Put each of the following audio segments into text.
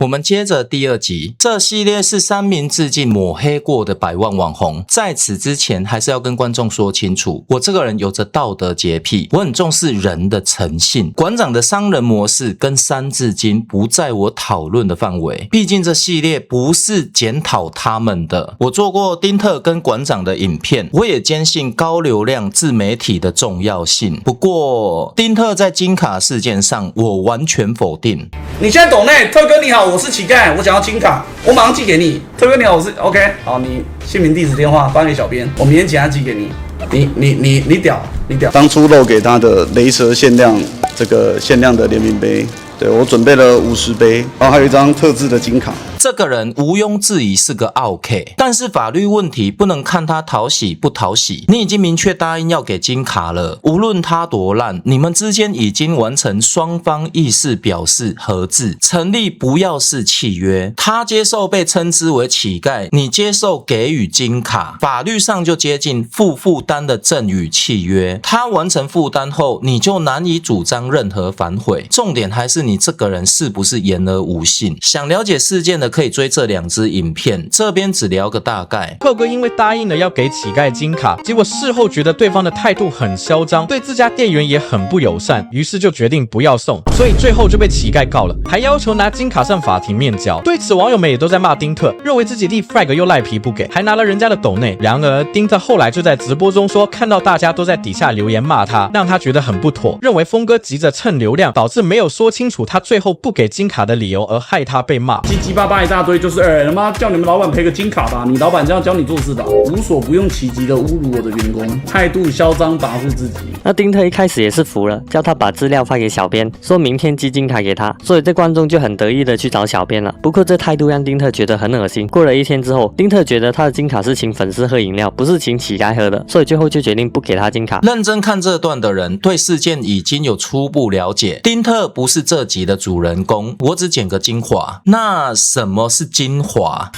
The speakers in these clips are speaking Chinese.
我们接着第2集，这系列是3名致敬抹黑过的百万网红。在此之前，还是要跟观众说清楚，我这个人有着道德洁癖，我很重视人的诚信。馆长的商人模式跟3字经不在我讨论的范围，毕竟这系列不是检讨他们的。我做过丁特跟馆长的影片，我也坚信高流量自媒体的重要性。不过，丁特在金卡事件上，我完全否定。你现在懂内，特哥你好，我是乞丐，我想要金卡，我马上寄给你。特哥你好，我是 OK， 好，你姓名、地址、电话发给小编，我明天请他寄给你。你屌，你屌！当初漏给他的雷蛇限量这个限量的联名杯，对我准备了50杯，然后还有一张特制的金卡。这个人毋庸置疑是个奥 K， 但是法律问题不能看他讨喜不讨喜。你已经明确答应要给金卡了，无论他多烂，你们之间已经完成双方意思表示合致，成立不要式契约。他接受被称之为乞丐，你接受给予金卡，法律上就接近负担的赠与契约。他完成负担后，你就难以主张任何反悔。重点还是你这个人是不是言而无信。想了解事件的可以追这2支影片，这边只聊个大概。寇哥因为答应了要给乞丐金卡，结果事后觉得对方的态度很嚣张，对自家店员也很不友善，于是就决定不要送，所以最后就被乞丐告了，还要求拿金卡上法庭面交。对此，网友们也都在骂丁特，认为自己立 flag 又赖皮不给，还拿了人家的抖内。然而，丁特后来就在直播中说，看到大家都在底下留言骂他，让他觉得很不妥，认为峰哥急着蹭流量，导致没有说清楚他最后不给金卡的理由，而害他被骂。叽叽巴巴一大堆，就是他妈叫你们老板赔个金卡吧，你老板这样教你做事的，无所不用其极的侮辱我的员工，态度嚣张，跋扈自己。那丁特一开始也是服了，叫他把资料发给小编，说明天寄金卡给他，所以这观众就很得意的去找小编了。不过这态度让丁特觉得很恶心。过了1天之后，丁特觉得他的金卡是请粉丝喝饮料，不是请乞丐喝的，所以最后就决定不给他金卡。认真看这段的人对事件已经有初步了解，丁特不是这集的主人公，我只剪个精华。那什么是精华？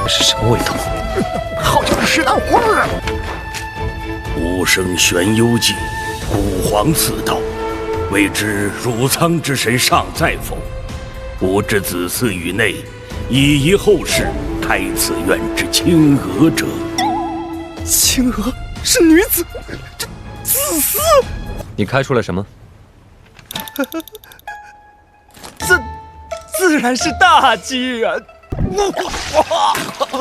是什么味道？好像是石蛋花啊！无声玄幽记，古皇此道，未知汝苍之神尚在否？吾之子嗣于内，以遗后世，开此院之青娥者。青娥是女子，这自私！你开出了什么？自然是大吉啊！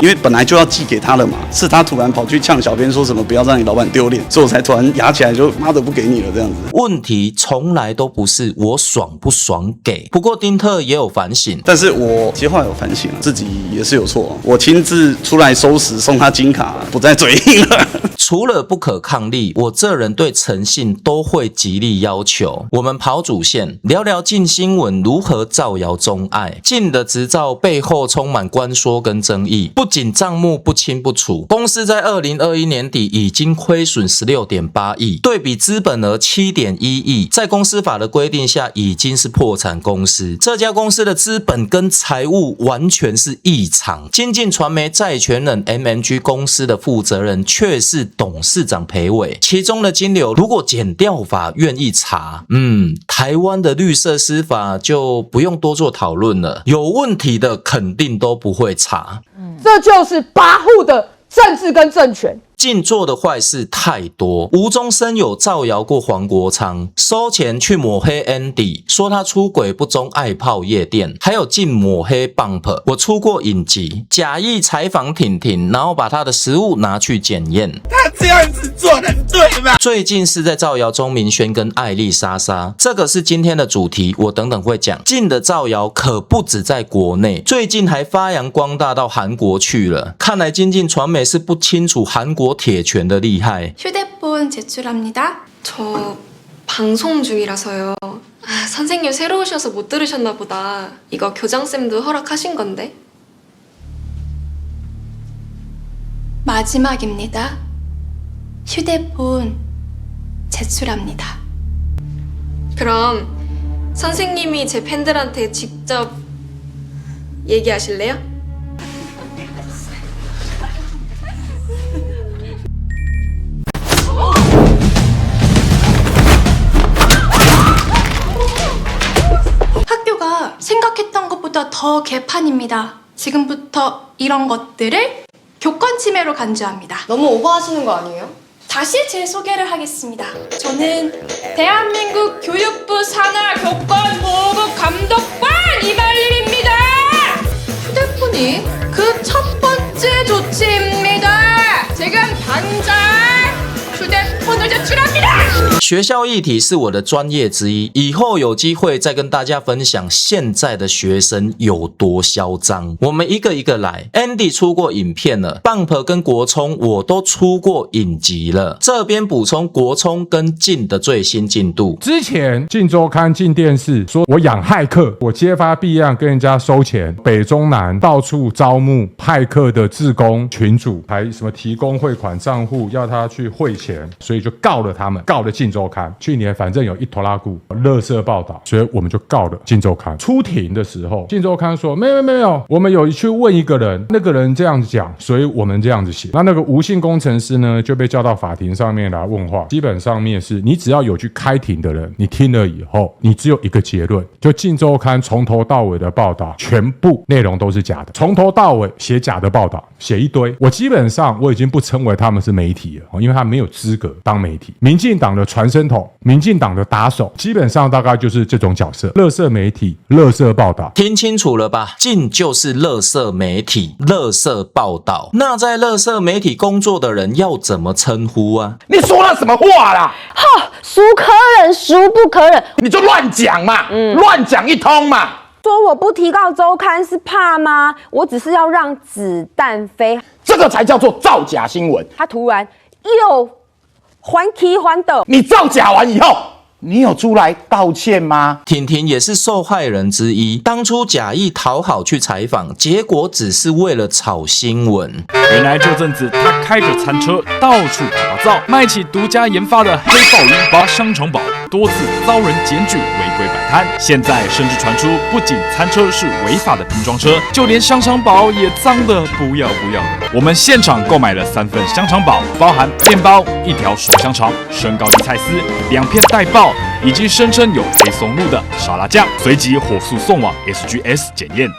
因为本来就要寄给他了嘛，是他突然跑去呛小编说什么不要让你老板丢脸，所以我才突然压起来就妈的不给你了这样子。问题从来都不是我爽不爽给，不过丁特也有反省，但是我其实后来有反省了，自己也是有错，我亲自出来收拾送他金卡，不再嘴硬了。除了不可抗力，我这人对诚信都会极力要求。我们跑主线，聊聊镜新闻如何造谣中爱。镜的执照背后充满关说跟争议，不仅账目不清不楚，公司在2021年底已经亏损16.8亿，对比资本额7.1亿，在公司法的规定下已经是破产公司。这家公司的资本跟财务完全是异常。金镜传媒债权人 MNG 公司的负责人却是董事长裴伟，其中的金流如果检调法愿意查，台湾的绿色司法就不用多做讨论了，有问题的肯定都不会查。这就是跋扈的政治跟政权。镜做的坏事太多，无中生有造谣过黄国昌，收钱去抹黑 Andy， 说他出轨不忠爱泡夜店，还有镜抹黑 Bump。我出过影集，假意采访婷婷，然后把他的食物拿去检验。他这样子做的对吗？最近是在造谣钟明轩跟艾丽莎莎，这个是今天的主題，我等等会讲。镜的造谣可不止在国内，最近还发扬光大到韩国去了。看来金镜传媒是不清楚韩国铁拳的厉害。 휴대폰 제출합니다. 저 방송 중이라서요. 선생님 새로 오셔서 못 들으셨나 보다. 이거 교장쌤도 허락하신 건데. 마지막입니다. 휴대폰 제출합니다. 그럼 선생님이 제 팬들한테 직접 얘기하실래요? 더 개판입니다. 지금부터 이런 것들을 교권 침해로 간주합니다. 너무 오버하시는 거 아니에요? 다시 제 소개를 하겠습니다. 저는 대한민국 교육부 산하 교권보호국 감독관 이발일입니다. 휴대폰이 그 첫 번째 조치입니다. 지금 당장 휴대폰을 제출합니다。学校议题是我的专业之一，以后有机会再跟大家分享现在的学生有多嚣张。我们一个一个来 ，Andy 出过影片了 ，Bump 跟国聪我都出过影集了。这边补充国聪跟晋的最新进度。之前晋周刊、晋电视说我养骇客，我揭发弊案跟人家收钱，北中南到处招募骇客的志工群组，还什么提供汇款账户要他去汇钱，所以就告了他们，告了晋周刊。去年反正有一拖拉库垃圾报道，所以我们就告了晋周刊。出庭的时候，晋周刊说没有，我们有去问一个人，那个人这样子讲，所以我们这样子写。那个吴姓工程师呢就被叫到法庭上面来问话。基本上面是你只要有去开庭的人，你听了以后，你只有一个结论，就晋周刊从头到尾的报道全部内容都是假的，从头到尾写假的报道，写一堆。我基本上我已经不称为他们是媒体了，因为他没有资格当媒体。民进党的传声筒，民进党的打手，基本上大概就是这种角色，垃圾媒体，垃圾报道。听清楚了吧？晋就是垃圾媒体，垃圾报道。那在垃圾媒体工作的人要怎么称呼啊？你说了什么话啦？哈，孰可忍，孰不可忍？你就乱讲嘛，乱讲一通嘛。说我不提告周刊是怕吗？我只是要让子弹飞，这个才叫做造假新闻。他突然又还提还的，你造假完以后，你有出来道歉吗？婷婷也是受害人之一，当初假意讨好去采访，结果只是为了炒新闻。原来这阵子他开着餐车到处跑照，卖起独家研发的黑豹188香肠堡，多次遭人检举违规摆摊。现在甚至传出，不仅餐车是违法的拼装车，就连香肠堡也脏得不要不要的。我们现场购买了3份香肠堡，包含面包、1条熟香肠、生高丽菜丝、2片带爆，以及声称有黑松露的沙拉酱，随即火速送往 SGS 检验。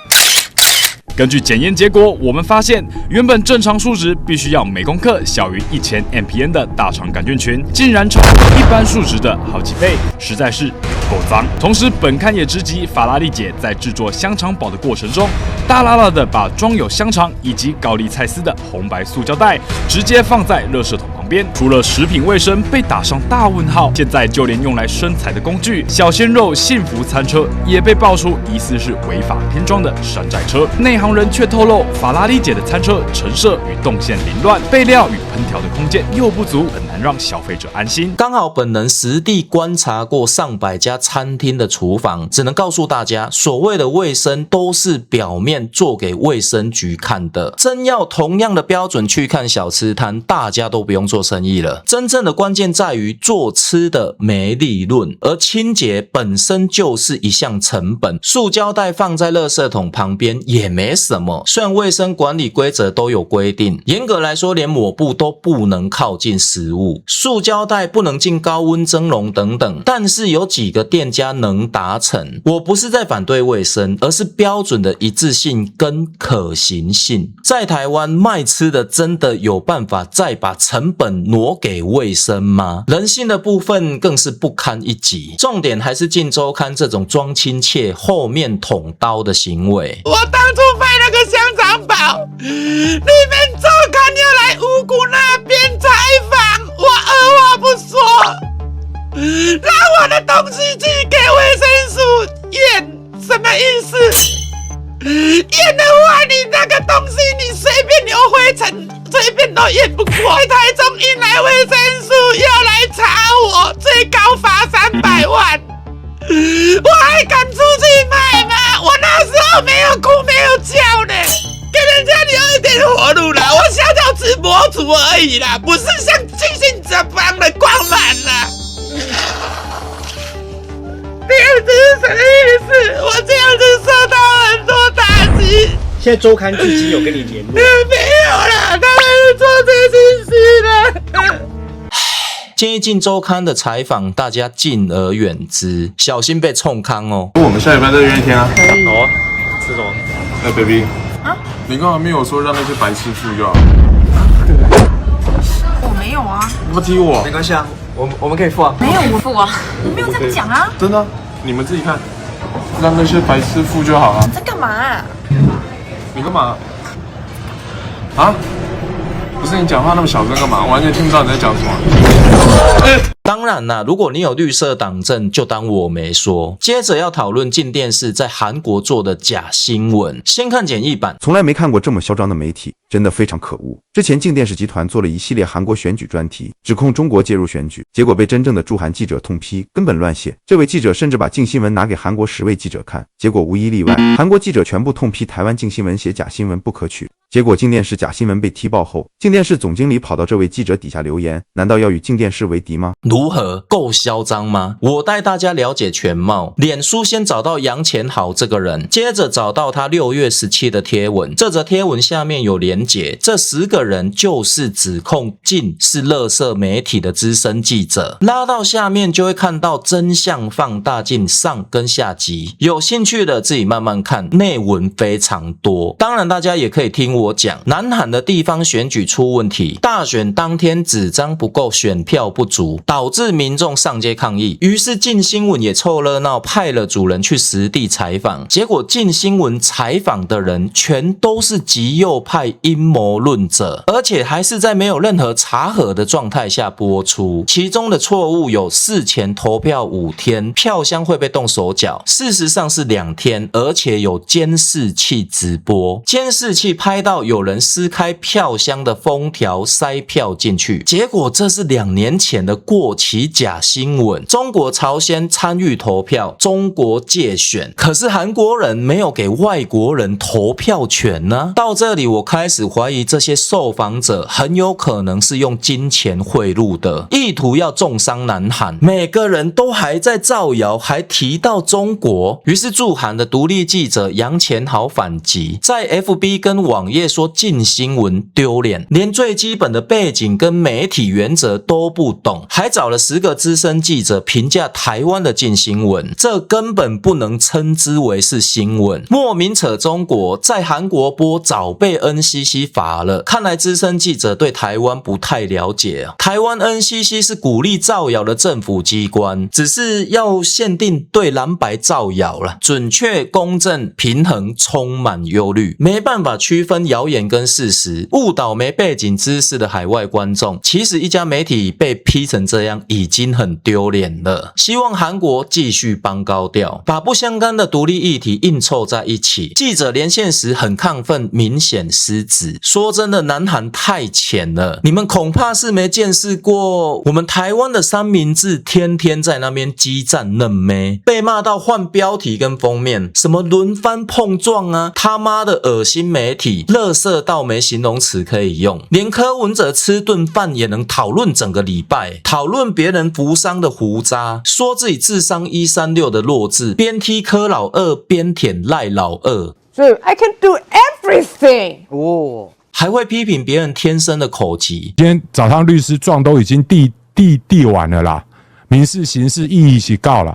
根据检验结果，我们发现原本正常数值必须要每公克小于1000 mpm 的大肠杆菌群，竟然超过一般数值的好几倍，实在是够脏。同时，本刊也直击法拉利姐在制作香肠堡的过程中，大喇喇的把装有香肠以及高丽菜丝的红白塑胶袋直接放在垃圾桶旁边。除了食品卫生被打上大问号，现在就连用来生财的工具小鲜肉幸福餐车也被爆出疑似是违法拼装的山寨车。内行人却透露，法拉利姐的餐车陈设与动线凌乱，备料与烹调的空间又不足，很难让消费者安心。刚好本人实地观察过上百家餐厅的厨房，只能告诉大家，所谓的卫生都是表面做给卫生局看的，真要同样的标准去看小吃摊，大家都不用做生意了。真正的关键在于做吃的没利润，而清洁本身就是一项成本。塑胶袋放在垃圾桶旁边也没什么，虽然卫生管理规则都有规定，严格来说连抹布都不能靠近食物，塑胶袋不能进高温蒸笼等等，但是有几个店家能达成。我不是在反对卫生，而是标准的一致性跟可行性。在台湾卖吃的真的有办法再把成本挪给卫生吗？人性的部分更是不堪一击。重点还是晋周刊这种装亲切后面捅刀的行为。我当初拍那个香肠堡，你们周刊要来五股那边采访，我二话不说，拿我的东西寄给卫生署验，什么意思？验的话，你那个东西你随便有灰尘，随便都验不过。台中一来卫生署要来查我，最高罚300万。我还敢出去卖吗？我那时候没有哭没有叫呢，给人家留一点活路啦。我小小直播主而已啦，不是像进行者般的光环啦。这样子是什么意思？我这样子受到很多打击。现在周刊自己有跟你联络？没有啦，他们是做这信息的。建议晋周刊的采访，大家敬而远之，小心被冲康哦。我们下礼拜再约一天啊。可以。好啊。吃什么？哎 ，baby， 啊，你刚才没有说让那些白痴付就好。我没有啊。你不踢我？没关系啊，我们可以付啊。没有我付啊，我没有这样讲啊。真的，你们自己看，让那些白痴付就好了。你在干嘛啊？你干嘛？啊？不是你讲话那么小声干嘛？我完全听不到你在讲什么。当然啦，如果你有绿色党证，就当我没说。接着要讨论静电视在韩国做的假新闻。先看简易版。从来没看过这么嚣张的媒体，真的非常可恶。之前静电视集团做了一系列韩国选举专题，指控中国介入选举，结果被真正的驻韩记者痛批，根本乱写。这位记者甚至把静新闻拿给韩国10位记者看，结果无一例外，韩国记者全部痛批台湾静新闻写假新闻不可取。结果静电视假新闻被踢爆后，静电视总经理跑到这位记者底下留言，难道要与静电视为敌吗？如何？够嚣张吗？我带大家了解全貌。脸书先找到杨乾豪这个人，接着找到他6月17的贴文。这则贴文下面有连结，这10个人就是指控静是垃圾媒体的资深记者。拉到下面就会看到真相放大镜上跟下集，有兴趣的自己慢慢看，内文非常多。当然大家也可以听我讲，南韩的地方选举出问题，大选当天纸张不够，选票不足，导致民众上街抗议。于是镜新闻也凑热闹，派了主人去实地采访。结果镜新闻采访的人全都是极右派阴谋论者，而且还是在没有任何查核的状态下播出。其中的错误有事前投票5天，票箱会被动手脚，事实上是2天，而且有监视器直播，监视器拍到有人撕开票箱的封条塞票进去。结果这是2年前的过期假新闻。中国朝鲜参与投票，中国介选，可是韩国人没有给外国人投票权呢？到这里我开始怀疑这些受访者很有可能是用金钱贿赂的，意图要重伤南韩。每个人都还在造谣，还提到中国。于是驻韩的独立记者杨乾豪反击，在 FB 跟网页说镜新闻丢脸，连最基本的背景跟媒体原则都不懂，还找了10个资深记者评价台湾的镜新闻，这根本不能称之为是新闻。莫名扯中国，在韩国播早被 NCC 罚了，看来资深记者对台湾不太了解啊。台湾 NCC 是鼓励造谣的政府机关，只是要限定对蓝白造谣了，准确、公正、平衡，充满忧虑，没办法区分谣言跟事实，误导没背景知识的海外观众。其实一家媒体被批成这样已经很丢脸了。希望韩国继续帮高调，把不相干的独立议题硬凑在一起。记者连线时很亢奋，明显失职。说真的，南韩太浅了，你们恐怕是没见识过我们台湾的三明治天天在那边激战嫩妹，被骂到换标题跟封面，什么轮番碰撞啊，他妈的恶心媒体，垃圾到没形容词可以用。连柯文哲吃顿饭也能讨论整个礼拜，讨论别人扶桑的胡渣，说自己智商136的弱智，边踢柯老二边舔赖老二。So I can do everything. 哦，还会批评别人天生的口疾。今天早上律师状都已经递完了啦，民事、刑事一起告了。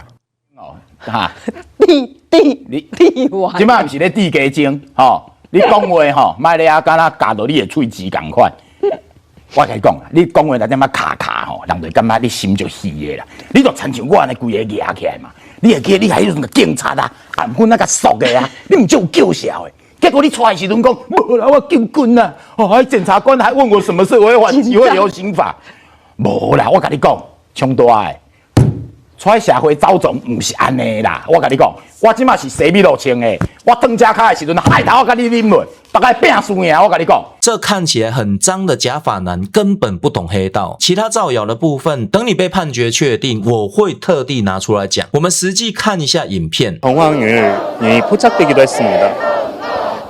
哦，哈，递完，即摆毋是咧递加精，吼，你讲话吼，莫咧啊，敢若夹到你的喙齿共款。我甲你讲啦，你讲话来点仔卡卡吼，人就感觉你心就虚的啦。你就亲像我安尼规个压起来嘛，你会记你还有那个警察啊，暗分那个熟的啊，你唔就有救小的。结果你出来的时阵讲，无啦，我救棍啦。哦，还检察官还问我什么是违反集会游行法，无啦，我甲你讲，冲大的。出来社会走总唔是安尼啦，我甲你讲，我即马是洗米露清的，我蹬车卡的时阵，海头我甲你啉落，大概拼输赢，我甲你讲。这看起来很脏的假发男根本不懂黑道，其他造谣的部分，等你被判决确定，我会特地拿出来讲。我们实际看一下影片。 정황을 포착되기도 했습니다.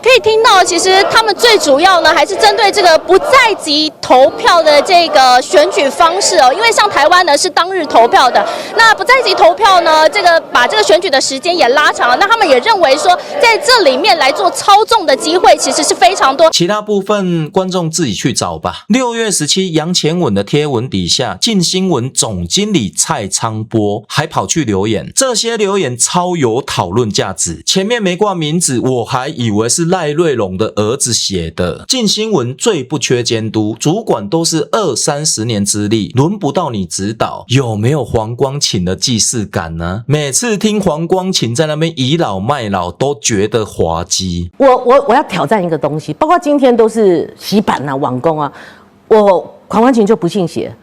可以听到，其实他们最主要呢，还是针对这个不在籍投票的这个选举方式哦。因为像台湾呢是当日投票的，那不在籍投票呢，把这个选举的时间也拉长了。那他们也认为说，在这里面来做操纵的机会其实是非常多。其他部分观众自己去找吧。6月17杨前文的贴文底下，镜新闻总经理蔡昌波还跑去留言，这些留言超有讨论价值。前面没挂名字，我还以为是赖瑞隆的儿子写的。镜新闻最不缺监督，主管都是20-30年资历，轮不到你指导。有没有黄光芹的既视感呢？每次听黄光芹在那边倚老卖老，都觉得滑稽。我要挑战一个东西，包括今天都是洗版啊、网工啊，黄光芹就不信邪。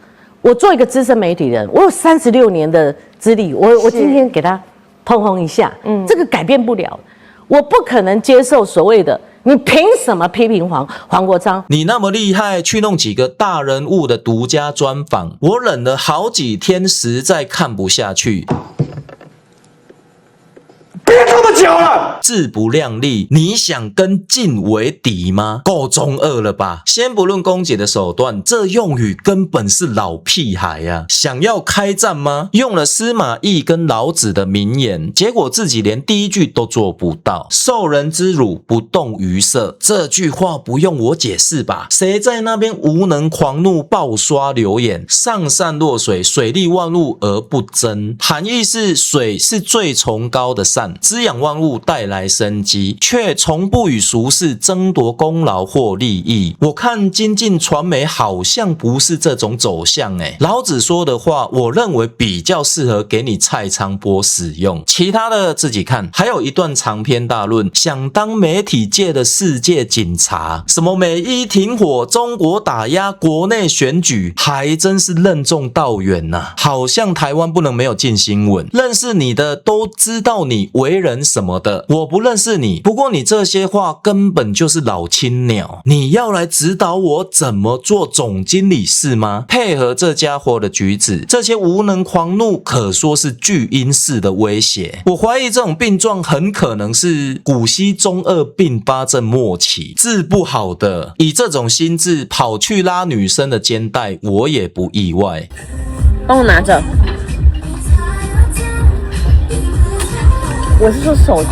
我做一个资深媒体人，我有36年的资历，我今天给他通红一下，这个改变不了。我不可能接受所谓的你凭什么批评黄国昌？你那么厉害，去弄几个大人物的独家专访，我忍了好几天，实在看不下去。别这么久了，自不量力，你想跟晋为敌吗？够中二了吧？先不论公姐的手段，这用语根本是老屁孩啊！想要开战吗？用了司马懿跟老子的名言，结果自己连第一句都做不到。受人之辱，不动于色，这句话不用我解释吧？谁在那边无能狂怒爆刷留言？上善若水，水利万物而不争，含义是水是最崇高的善，滋养万物，带来生机，却从不与俗世争夺功劳或利益。我看精进传媒好像不是这种走向老子说的话，我认为比较适合给你蔡昌波使用，其他的自己看。还有一段长篇大论，想当媒体界的世界警察，什么美伊停火、中国打压、国内选举，还真是任重道远啊。好像台湾不能没有镜新闻，认识你的都知道你为人什么的，我不认识你，不过你这些话根本就是老青鸟。你要来指导我怎么做总经理是吗？配合这家伙的举止，这些无能狂怒可说是巨婴式的威胁。我怀疑这种病状很可能是古稀中二并发症末期，治不好的。以这种心智跑去拉女生的肩带，我也不意外。帮我拿着。我是说手机。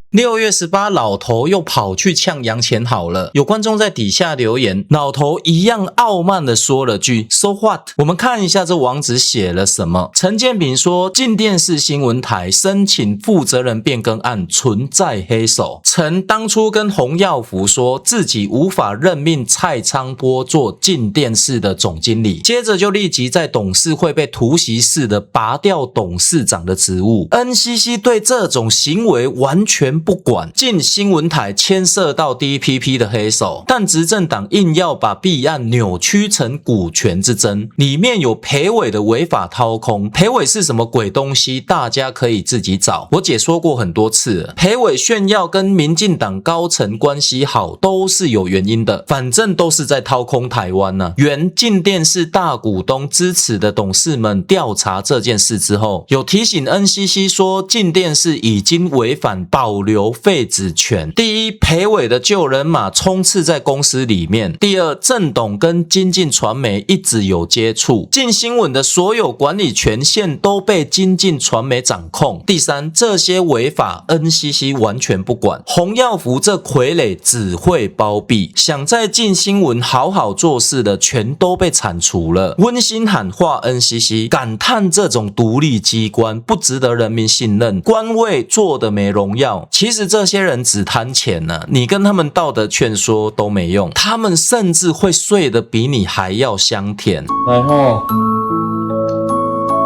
6月18老头又跑去呛杨钱好了，有观众在底下留言，老头一样傲慢的说了句 So what？ 我们看一下这网址写了什么。陈建平说，镜电视新闻台申请负责人变更案存在黑手。陈当初跟洪耀福说自己无法任命蔡昌波做镜电视的总经理，接着就立即在董事会被突袭式的拔掉董事长的职务。 NCC 对这种行为完全不管，镜新闻台牵涉到 DPP 的黑手，但执政党硬要把弊案扭曲成股权之争，里面有裴伟的违法掏空。裴伟是什么鬼东西？大家可以自己找，我解说过很多次了。裴伟炫耀跟民进党高层关系好，都是有原因的，反正都是在掏空台湾啊。原镜电视大股东支持的董事们调查这件事之后，有提醒 NCC 说，镜电视已经违反保留废止权。第一，裴伟的旧人马冲刺在公司里面；第二，郑董跟精进传媒一直有接触，镜新闻的所有管理权限都被精进传媒掌控；第三，这些违法 NCC 完全不管。洪耀福这傀儡只会包庇，想在镜新闻好好做事的全都被铲除了。温馨喊话 NCC， 感叹这种独立机关不值得人民信任，官位做得没荣耀。其实这些人只贪钱啊，你跟他们道德劝说都没用，他们甚至会睡得比你还要香甜。来吼，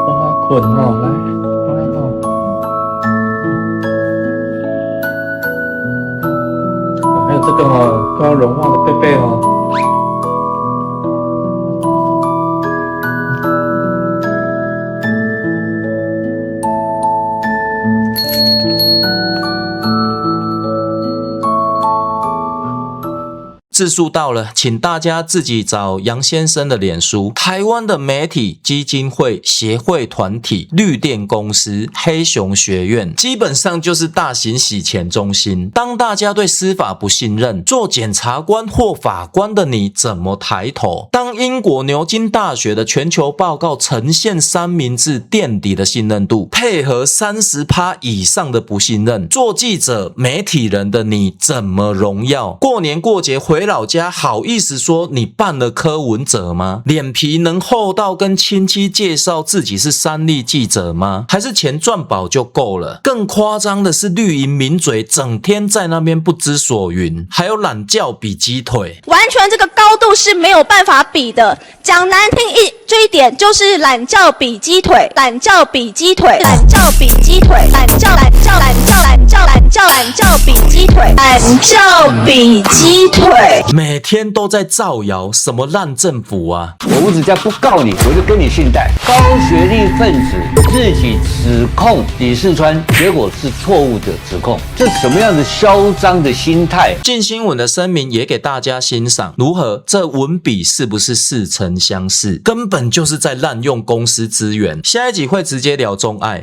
我困吼，来吼，还有这个吼，快要融化的贝贝哦。次数到了，请大家自己找杨先生的脸书。台湾的媒体基金会、协会团体、绿电公司、黑熊学院，基本上就是大型洗钱中心。当大家对司法不信任，做检察官或法官的你怎么抬头？当英国牛津大学的全球报告呈现三明治垫底的信任度，配合30%以上的不信任，做记者、媒体人的你怎么荣耀？过年过节回老家，好意思说你办了柯文哲吗？脸皮能厚到跟亲戚介绍自己是三立记者吗？还是钱赚饱就够了？更夸张的是绿营名嘴整天在那边不知所云，还有懒觉比鸡腿，完全这个高度是没有办法比的。讲难听这一点就是懒觉比鸡腿，懒觉比鸡腿，懒觉比鸡腿，懒觉比鸡腿，懒觉比鸡腿，每天都在造谣什么烂政府啊！我只要不告你，我就跟你信贷。高学历分子自己指控李四川，结果是错误的指控，这什么样的嚣张的心态？镜新闻的声明也给大家欣赏，如何？这文笔是不是似曾相识？根本就是在滥用公司资源。下一集会直接聊钟爱。